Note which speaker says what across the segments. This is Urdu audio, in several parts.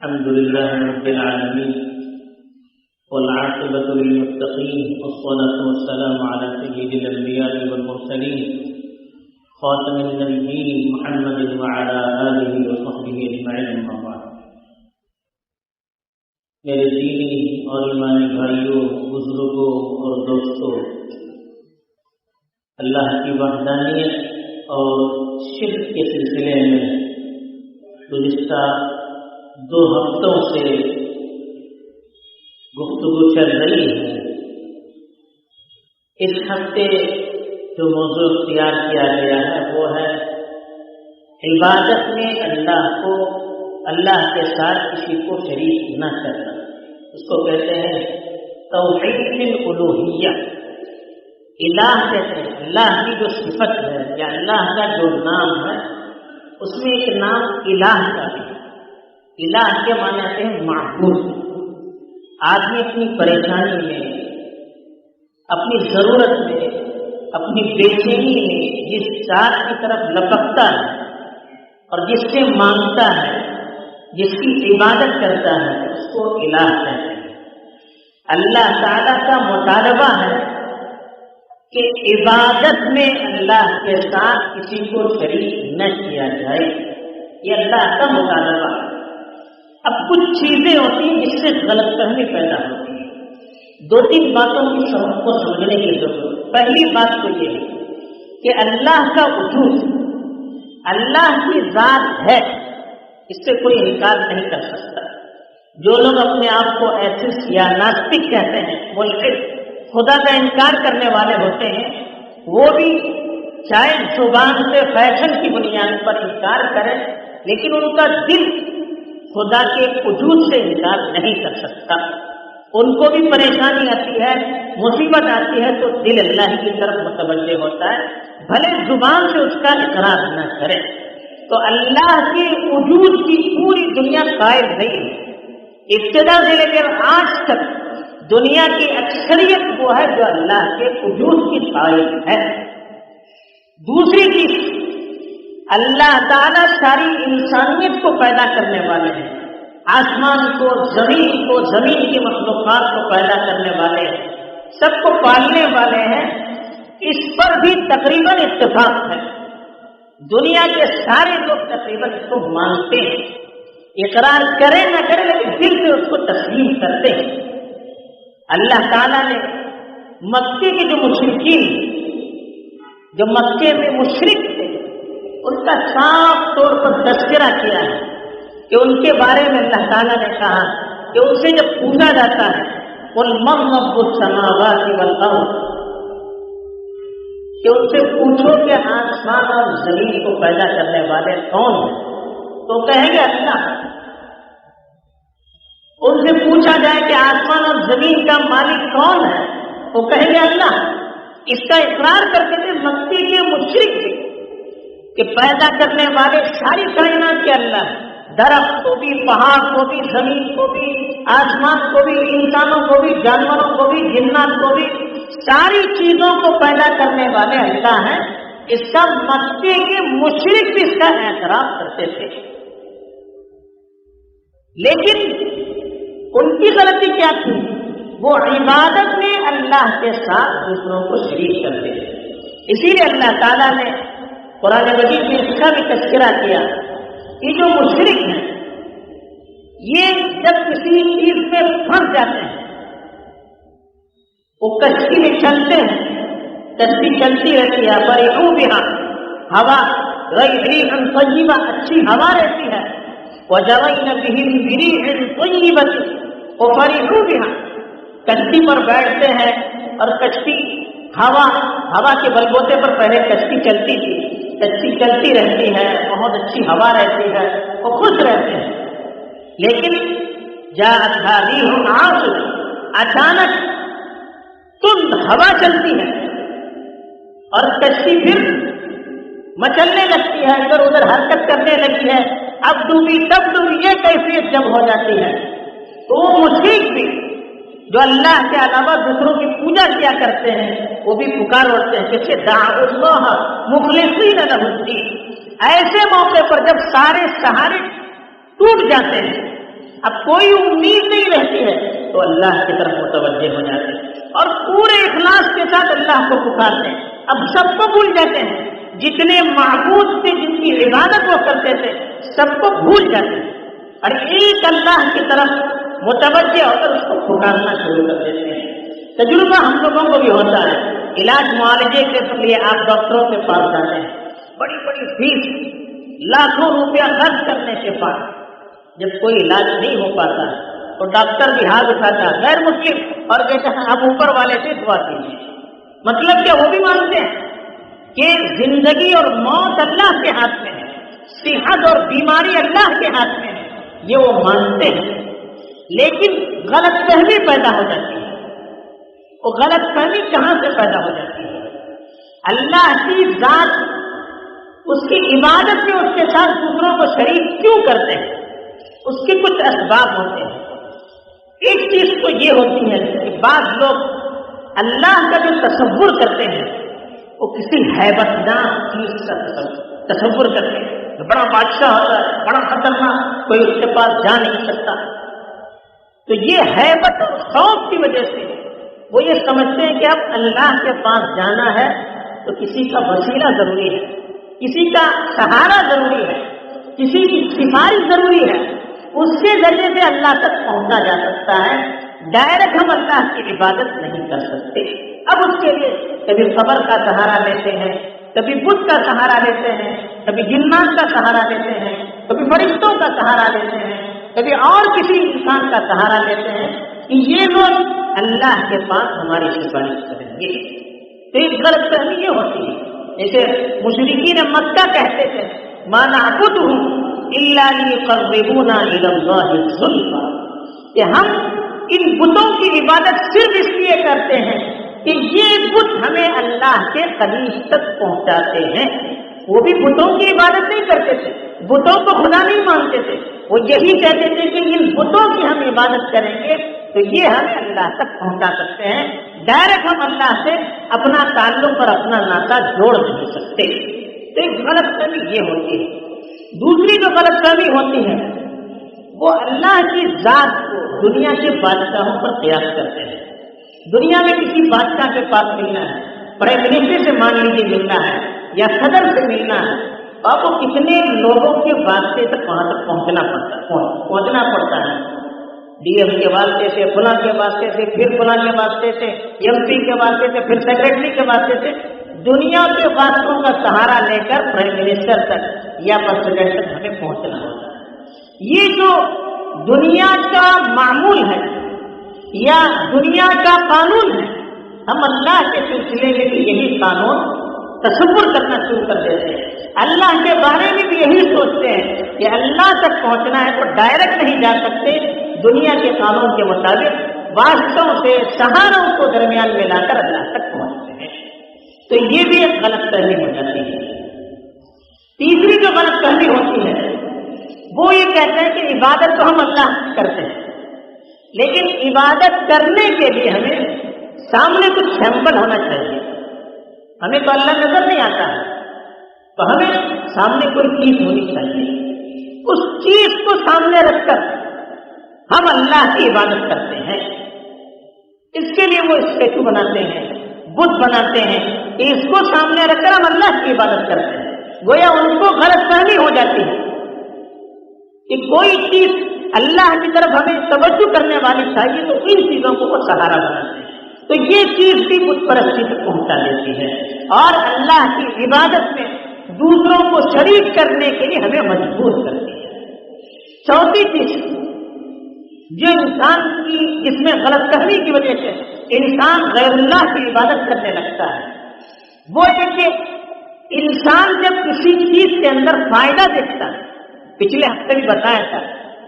Speaker 1: الحمد لله رب العالمين والعاقبة للمتقين والصلاة والسلام على سيد الأنبياء والمرسلين خاتم النبيين محمد وعلى آله وصحبه أجمعين أما بعد. میرے دینی اور ایمانی بھائیوں، بزرگوں اور دوستوں، اللہ کی وحدانیت اور شرک کے سلسلے میں گزشتہ 2 ہفتوں سے گفتگو چل رہی ہے. اس ہفتے جو موضوع اختیار کیا گیا ہے وہ ہے عبادت میں اللہ کے ساتھ کسی کو شریک نہ کرنا. اس کو کہتے ہیں توحید الالوہیہ. الہ کہتے ہیں اللہ کی جو صفت ہے یا اللہ کا جو نام ہے اس میں ایک نام الہ کا ہے. الہ کے معنی ہے معبود. آدمی اپنی پریشانی میں، اپنی ضرورت میں، اپنی بے چینی میں جس ذات کی طرف لپکتا ہے اور جس سے مانگتا ہے، جس کی عبادت کرتا ہے، اس کو الہ کہتے ہیں. اللہ تعالیٰ کا مطالبہ ہے کہ عبادت میں اللہ کے ساتھ کسی کو شریک نہ کیا جائے. یہ اللہ کا مطالبہ ہے. اب کچھ چیزیں ہوتی ہیں جس سے غلط فہمی پیدا ہوتی ہے. 2-3 باتوں کی کو سمجھنے کی ضرورت. پہلی بات تو یہ ہے کہ اللہ کا وجود، اللہ کی ذات ہے، اس سے کوئی انکار نہیں کر سکتا. جو لوگ اپنے آپ کو ایتھسٹ یا ناستک کہتے ہیں، ملحد، خدا کا انکار کرنے والے ہوتے ہیں، وہ بھی چاہے زبان سے فیشن کی بنیاد پر انکار کریں، لیکن ان کا دل خدا کے وجود سے انکار نہیں کر سکتا. ان کو بھی پریشانی آتی ہے، مصیبت آتی ہے تو دل اللہ کی طرف متوجہ ہوتا ہے، بھلے زبان سے اس کا اقرار نہ کرے. تو اللہ کے وجود کی پوری دنیا قائل نہیں ہے. ابتدا سے لے کر آج تک دنیا کی اکثریت وہ ہے جو اللہ کے وجود کی قائل ہے. دوسری چیز، اللہ تعالیٰ ساری انسانیت کو پیدا کرنے والے ہیں. آسمان کو، زمین کی مخلوقات کو پیدا کرنے والے ہیں، سب کو پالنے والے ہیں. اس پر بھی تقریباً اتفاق ہے. دنیا کے سارے لوگ تقریباً اس کو مانتے ہیں، اقرار کریں نہ کریں لیکن دل سے اس کو تسلیم کرتے ہیں. اللہ تعالیٰ نے مکے کے جو مشرکین، جو مکے میں مشرک تھے، ان کا صاف طور پر تذکرہ کیا ہے کہ ان کے بارے میں اللہ تعالیٰ نے کہا کہ ان سے جب پوچھا جاتا ہے قُلْ مَن رَّبُّ السَّمَاوَاتِ وَالْأَرْضِ، کہ ان سے پوچھو کہ آسمان اور زمین کو پیدا کرنے والے کون ہیں، تو کہیں گے اللہ. ان سے پوچھا جائے کہ آسمان اور زمین کا مالک کون ہے، تو کہیں گے اللہ. اس کا اقرار کرتے تھے مکے کے مشرک تھے کہ پیدا کرنے والے ساری کائنات کے اللہ، درخت کو بھی، پہاڑ کو بھی، زمین کو بھی، آسمان کو بھی، انسانوں کو بھی، جانوروں کو بھی، جنات کو بھی، ساری چیزوں کو پیدا کرنے والے اللہ ہیں. اس کا مکے کے مشرک بھی اس کا اعتراف کرتے تھے. لیکن ان کی غلطی کیا تھی؟ وہ عبادت میں اللہ کے ساتھ دوسروں کو شریک کرتے تھے. اسی لیے اللہ تعالیٰ نے قرآن مجید میں اس کا بھی تذکرہ کیا کہ جو مشرک ہیں یہ جب کسی چیز میں پھنس جاتے ہیں، وہ کشتی میں چلتے ہیں، کشتی چلتی رہتی ہے، فَرِحُوا بِهَا، ہوا رِيحًا طَيِّبَةً، اچھی ہوا رہتی ہے، وَجَرَيْنَ بِهِمْ بِرِيحٍ طَيِّبَةٍ وَفَرِحُوا بِهَا، کشتی پر بیٹھتے ہیں اور کشتی ہوا کے بلبوتے پر پہلے کشتی چلتی تھی، کشتی چلتی رہتی ہے، بہت اچھی ہوا رہتی ہے، وہ خوش رہتے ہیں. لیکن جاءتها ريح عاصف، اچانک تند ہوا چلتی ہے اور کشتی پھر مچلنے لگتی ہے، ادھر ادھر حرکت کرنے لگتی ہے، اب ڈوبی تب ڈوبی، یہ کیفیت جب ہو جاتی ہے تو وہ مشرک بھی جو اللہ کے علاوہ دوسروں کی پوجا کیا کرتے ہیں وہ بھی پکار اٹھتے ہیں کہ دعوا اللہ مخلصین لہ الدین. ایسے موقع پر جب سارے سہارے ٹوٹ جاتے ہیں، اب کوئی امید نہیں رہتی ہے تو اللہ کی طرف متوجہ ہو جاتے ہیں اور پورے اخلاص کے ساتھ اللہ کو پکارتے ہیں. اب سب کو بھول جاتے ہیں، جتنے معبود تھے جن کی عبادت وہ کرتے تھے سب کو بھول جاتے ہیں اور ایک اللہ کی طرف متوجہ ہو کر اس کو پکارنا شروع کر دیتے ہیں. تجربہ ہم لوگوں کو بھی ہوتا ہے. علاج معالجے کے لیے آپ ڈاکٹروں کے پاس جاتے ہیں، بڑی بڑی فیس لاکھوں روپیہ خرچ کرنے کے بعد جب کوئی علاج نہیں ہو پاتا تو ڈاکٹر بھی ہاتھ اٹھاتا ہے غیر مسلم اور کہتا ہے آپ اوپر والے سے دعا کیجیے. مطلب کیا وہ بھی مانتے ہیں کہ زندگی اور موت اللہ کے ہاتھ میں ہے، صحت اور بیماری اللہ کے ہاتھ میں ہے، یہ وہ مانتے ہیں. لیکن غلط فہمی پیدا ہو جاتی ہے. وہ غلط فہمی کہاں سے پیدا ہو جاتی ہے؟ اللہ کی ذات، اس کی عبادت میں اس کے ساتھ دوسروں کو شریک کیوں کرتے ہیں؟ اس کے کچھ اسباب ہوتے ہیں. ایک چیز تو یہ ہوتی ہے کہ بعض لوگ اللہ کا جو تصور کرتے ہیں وہ کسی ہیبت ناک چیز کا تصور کرتے ہیں. بڑا بادشاہ ہوتا ہے، بڑا خطرناک، کوئی اس کے پاس جا نہیں سکتا. تو یہ ہیبت اور خوف کی وجہ سے وہ یہ سمجھتے ہیں کہ اب اللہ کے پاس جانا ہے تو کسی کا وسیلہ ضروری ہے، کسی کا سہارا ضروری ہے، کسی کی سفارش ضروری ہے. اس کے ذریعے سے اللہ تک پہنچا جا سکتا ہے. ڈائریکٹ ہم اللہ کی عبادت نہیں کر سکتے. اب اس کے لیے کبھی قبر کا سہارا لیتے ہیں، کبھی بت کا سہارا لیتے ہیں، کبھی جنات کا سہارا لیتے ہیں، کبھی فرشتوں کا سہارا لیتے ہیں، کبھی اور کسی انسان کا سہارا لیتے ہیں کہ یہ لوگ اللہ کے پاس ہماری سفارش کریں گے. تو ایک غلط فہمی یہ ہوتی ہے. جیسے مشرکین مکہ کہتے تھے ما نعبدہم الا لیقربونا الی اللہ زلفی، کہ ہم ان بتوں کی عبادت صرف اس لیے کرتے ہیں کہ یہ بت ہمیں اللہ کے قریب تک پہنچاتے ہیں. وہ بھی بتوں کی عبادت نہیں کرتے تھے، بتوں کو خدا نہیں مانتے تھے. وہ یہی کہتے تھے کہ ان بتوں کی ہم عبادت کریں گے تو یہ ہمیں اللہ تک پہنچا سکتے ہیں. ڈائریکٹ ہم اللہ سے اپنا تعلق اور اپنا ناطہ جوڑ نہیں سکتے. تو ایک غلط فہمی یہ ہوتی ہے. دوسری جو غلط فہمی ہوتی ہے وہ اللہ کی ذات کو دنیا کے بادشاہوں پر قیاس کرتے ہیں. دنیا میں کسی بادشاہ کے پاس ملنا ہے، پرائم منسٹر سے مان لیجیے ملنا ہے یا صدر سے ملنا ہے، آپ کو کتنے لوگوں کے واسطے تک وہاں تک پہنچنا پڑتا ہے. ڈی ایم کے واسطے سے، فلاں کے واسطے سے، پھر فلاں کے واسطے سے، ایم پی کے واسطے سے، پھر سیکرٹری کے واسطے سے. دنیا کے واسطوں کا سہارا لے کر پرائم منسٹر تک یا پریزیڈنٹ تک ہمیں پہنچنا ہوتا ہے. یہ جو دنیا کا معمول ہے یا دنیا کا قانون ہے، ہم اللہ کے سلسلے میں بھی یہی قانون تصور کرنا شروع کر دیتے ہیں. اللہ کے بارے میں بھی یہی سوچتے ہیں کہ اللہ تک پہنچنا ہے تو ڈائریکٹ نہیں جا سکتے، دنیا کے قانون کے مطابق واسطوں سے، سہاروں کو درمیان میں لا کر اللہ تک پہنچتے ہیں. تو یہ بھی ایک غلط فہمی ہو جاتی ہے. تیسری جو غلط فہمی ہوتی ہے وہ یہ کہتے ہیں کہ عبادت تو ہم اللہ کی کرتے ہیں، لیکن عبادت کرنے کے لیے ہمیں سامنے کچھ سیمپل ہونا چاہیے. ہمیں تو اللہ نظر نہیں آتا ہے تو ہمیں سامنے کوئی چیز ہونی چاہیے. اس چیز کو سامنے رکھ کر ہم اللہ کی عبادت کرتے ہیں. اس کے لیے وہ اسٹیچو بناتے ہیں، بت بناتے ہیں کہ اس کو سامنے رکھ کر ہم اللہ کی عبادت کرتے ہیں. گویا ان کو غلط فہمی ہو جاتی ہے کہ کوئی چیز اللہ کی طرف ہمیں توجہ کرنے والی چاہیے تو ان چیزوں کو وہ سہارا بناتے ہیں. تو یہ چیز بھی بت پرستی تک پہنچا دیتی ہے اور اللہ کی عبادت میں دوسروں کو شریک کرنے کے لیے ہمیں مجبور کرتی ہے. چوتھی چیز جو انسان کی اس میں غلط فہمی کی وجہ سے انسان غیر اللہ کی عبادت کرنے لگتا ہے وہ ہے کہ انسان جب کسی چیز کے اندر فائدہ دیکھتا ہے، پچھلے ہفتے بھی بتایا تھا،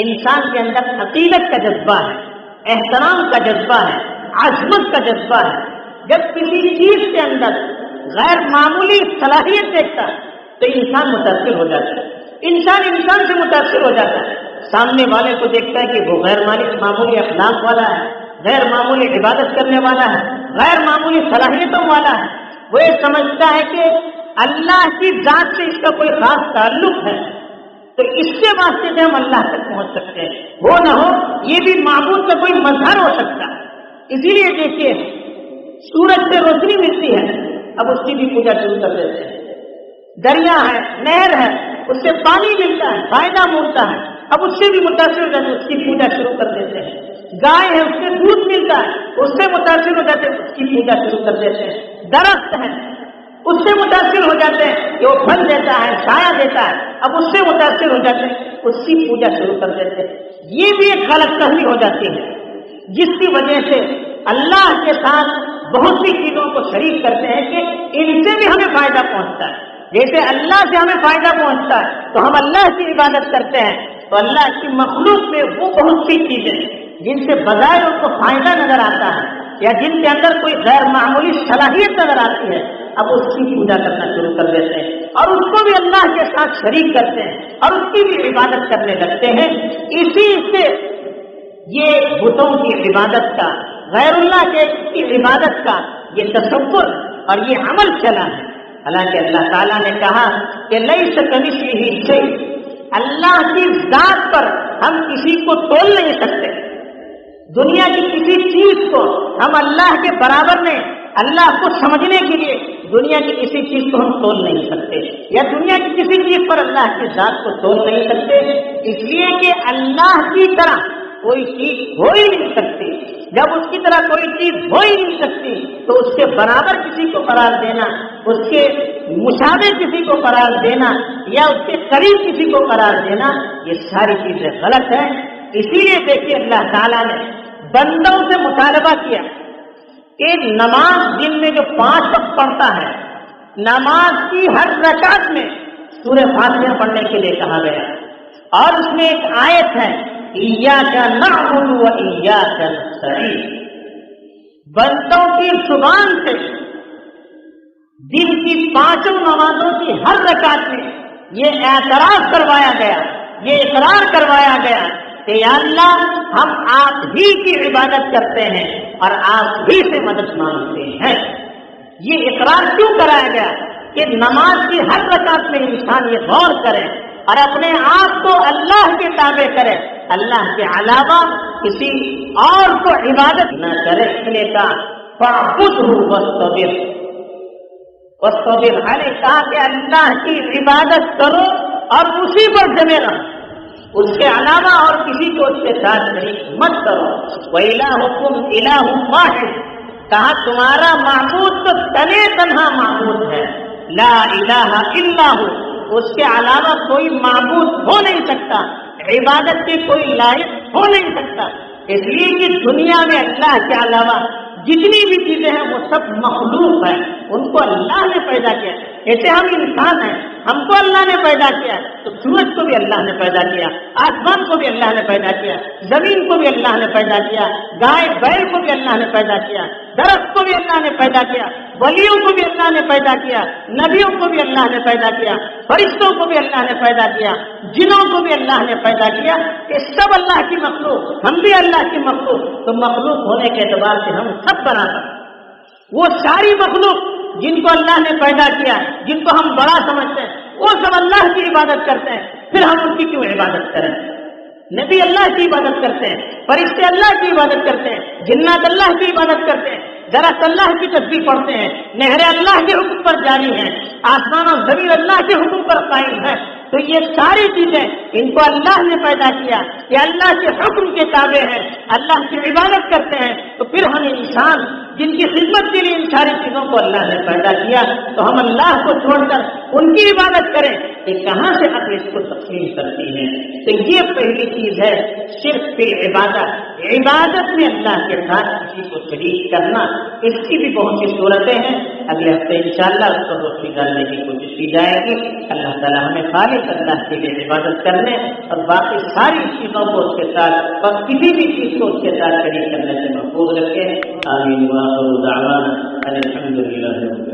Speaker 1: انسان کے اندر عقیدت کا جذبہ ہے، احترام کا جذبہ ہے، عظمت کا جذبہ ہے. جب کسی چیز کے اندر غیر معمولی صلاحیت دیکھتا ہے تو انسان متاثر ہو جاتا ہے. انسان سے متاثر ہو جاتا ہے. سامنے والے کو دیکھتا ہے کہ وہ غیر معمولی اخلاق والا ہے، غیر معمولی عبادت کرنے والا ہے، غیر معمولی صلاحیتوں والا ہے. وہ یہ سمجھتا ہے کہ اللہ کی ذات سے اس کا کوئی خاص تعلق ہے. تو اس سے واسطے سے ہم اللہ تک پہنچ سکتے ہیں. ہو نہ ہو یہ بھی معبود کا کوئی مظہر ہو سکتا ہے. اسی لیے دیکھیے سورج سے روشنی ملتی ہے، اب اس کی بھی پوجا شروع کر دیتے ہیں. دریا ہے، نہر ہے، اس سے پانی ملتا ہے، فائدہ ملتا ہے، اب اس سے بھی متاثر ہو جاتے ہیں، اس کی پوجا شروع کر دیتے ہیں. گائے ہے، اس سے دودھ ملتا ہے، اس سے متاثر ہو جاتے ہیں، اس کی پوجا شروع کر دیتے ہیں. درخت ہے، اس سے متاثر ہو جاتے ہیں کہ وہ پھل دیتا ہے، سایہ دیتا ہے، اب اس سے متاثر ہو جاتے ہیں، اس کی پوجا شروع کر دیتے ہیں. یہ بھی ایک غلط فہمی ہو جاتی ہے جس کی وجہ سے اللہ کے ساتھ بہت سی چیزوں کو شریک کرتے ہیں کہ ان سے بھی ہمیں فائدہ پہنچتا ہے. جیسے اللہ سے ہمیں فائدہ پہنچتا ہے تو ہم اللہ کی عبادت کرتے ہیں، تو اللہ کی مخلوق میں وہ بہت سی چیزیں جن سے بظاہر ان کو فائدہ نظر آتا ہے یا جن کے اندر کوئی غیر معمولی صلاحیت نظر آتی ہے، اب اس کی پوجا کرنا شروع کر دیتے ہیں اور اس کو بھی اللہ کے ساتھ شریک کرتے ہیں اور اس کی بھی عبادت کرنے لگتے ہیں. اسی سے یہ بتوں کی عبادت کا، غیر اللہ کی عبادت کا یہ تصور اور یہ عمل چلا ہے. حالانکہ اللہ تعالیٰ نے کہا کہ لیس کمثلہ شیء، اللہ کی ذات پر ہم کسی کو تول نہیں سکتے. دنیا کی کسی چیز کو ہم اللہ کے برابر نہیں، اللہ کو سمجھنے کے لیے دنیا کی کسی چیز کو ہم تول نہیں سکتے یا دنیا کی کسی چیز پر اللہ کی ذات کو تول نہیں سکتے، اس لیے کہ اللہ کی طرح کوئی چیز ہو ہی نہیں سکتی. جب اس کی طرح کوئی چیز ہو ہی نہیں سکتی تو اس کے برابر کسی کو قرار دینا، اس کے مشابہ کسی کو قرار دینا یا اس کے قریب کسی کو قرار دینا، یہ ساری چیزیں غلط ہیں. اسی لیے دیکھیے اللہ تعالیٰ نے بندوں سے مطالبہ کیا کہ نماز دن میں جو 5 وقت پڑھتا ہے، نماز کی ہر رکعت میں سورہ فاتحہ پڑھنے کے لیے کہا گیا. اور اس میں ایک آیت ہے ایاک نعبد و ایاک نستعین. بندوں کی زبان سے دن کی 5 نمازوں کی ہر رکعت میں یہ اعتراف کروایا گیا، یہ اقرار کروایا گیا کہ یا اللہ ہم آپ ہی کی عبادت کرتے ہیں اور آپ ہی سے مدد مانگتے ہیں. یہ اقرار کیوں کرایا گیا کہ نماز کی ہر رکعت میں انسان یہ غور کرے اور اپنے آپ کو اللہ کے تابع کرے، اللہ کے علاوہ کسی اور کو عبادت نہ کرے. اس نے کہا فاعبدہ واصطبر علیہ، کہا کہ اللہ کی عبادت کرو اور اسی پر جمے رہو، اس کے علاوہ اور کسی کو اس کے ساتھ شریک مت کرو. وَإِلَٰهُكُمْ إِلَٰهٌ وَاحِدٌ، کہا تمہارا معبود تو تنے تنہا معبود ہے، لا الہ الا ہو، اس کے علاوہ کوئی معبود ہو نہیں سکتا، عبادت کے کوئی لائق ہو نہیں سکتا. اس لیے کہ دنیا میں اللہ کے علاوہ جتنی بھی چیزیں ہیں وہ سب مخلوق ہیں، ان کو اللہ نے پیدا کیا. ایسے ہم انسان ہیں، ہم کو اللہ نے پیدا کیا تو سورج کو بھی اللہ نے پیدا کیا، آسمان کو بھی اللہ نے پیدا کیا، زمین کو بھی اللہ نے پیدا کیا، گائے بیل کو بھی اللہ نے پیدا کیا، درخت کو بھی اللہ نے پیدا کیا، ولیوں کو بھی اللہ نے پیدا کیا، نبیوں کو بھی اللہ نے پیدا کیا، فرشتوں کو بھی اللہ نے پیدا کیا، جنوں کو بھی اللہ نے پیدا کیا. کہ سب اللہ کی مخلوق، ہم بھی اللہ کی مخلوق. تو مخلوق ہونے کے اعتبار سے ہم سب برابر. وہ ساری مخلوق جن کو اللہ نے پیدا کیا، جن کو ہم بڑا سمجھتے ہیں، وہ سب اللہ کی عبادت کرتے ہیں، پھر ہم ان کی کیوں عبادت کریں؟ نبی اللہ کی عبادت کرتے ہیں، فرشتے اللہ کی عبادت کرتے ہیں، جنات اللہ کی عبادت کرتے ہیں، درخت اللہ کی تسبیح پڑھتے ہیں، نہریں اللہ کے حکم پر جاری ہیں، آسمان اور زمین اللہ کے حکم پر قائم ہے. تو یہ ساری چیزیں ان کو اللہ نے پیدا کیا، یہ اللہ کے حکم کے تابع ہیں، اللہ کی عبادت کرتے ہیں. تو پھر ہم انسان جن کی خدمت کے لیے ان ساری چیزوں کو اللہ نے پیدا کیا، تو ہم اللہ کو چھوڑ کر ان کی عبادت کریں، یہ کہاں سے عقل اس کو تسلیم کرتی ہے؟ تو یہ پہلی چیز ہے صرف فی عبادت، عبادت میں اللہ کے ساتھ کسی کو شریک کرنا. اس کی بھی بہت سی صورتیں ہیں، اگلے ہفتے انشاءاللہ اس کو روشنی ڈالنے کی کوشش کی جائے گی. اللہ تعالیٰ ہمیں خالص اللہ کے لیے عبادت کرنے اور باقی ساری چیزوں کو اس کے ساتھ اور کسی بھی چیز کو اس کے ساتھ شریک کرنے سے محفوظ رکھے. آمین. وآخر دعوانا ان الحمد للہ.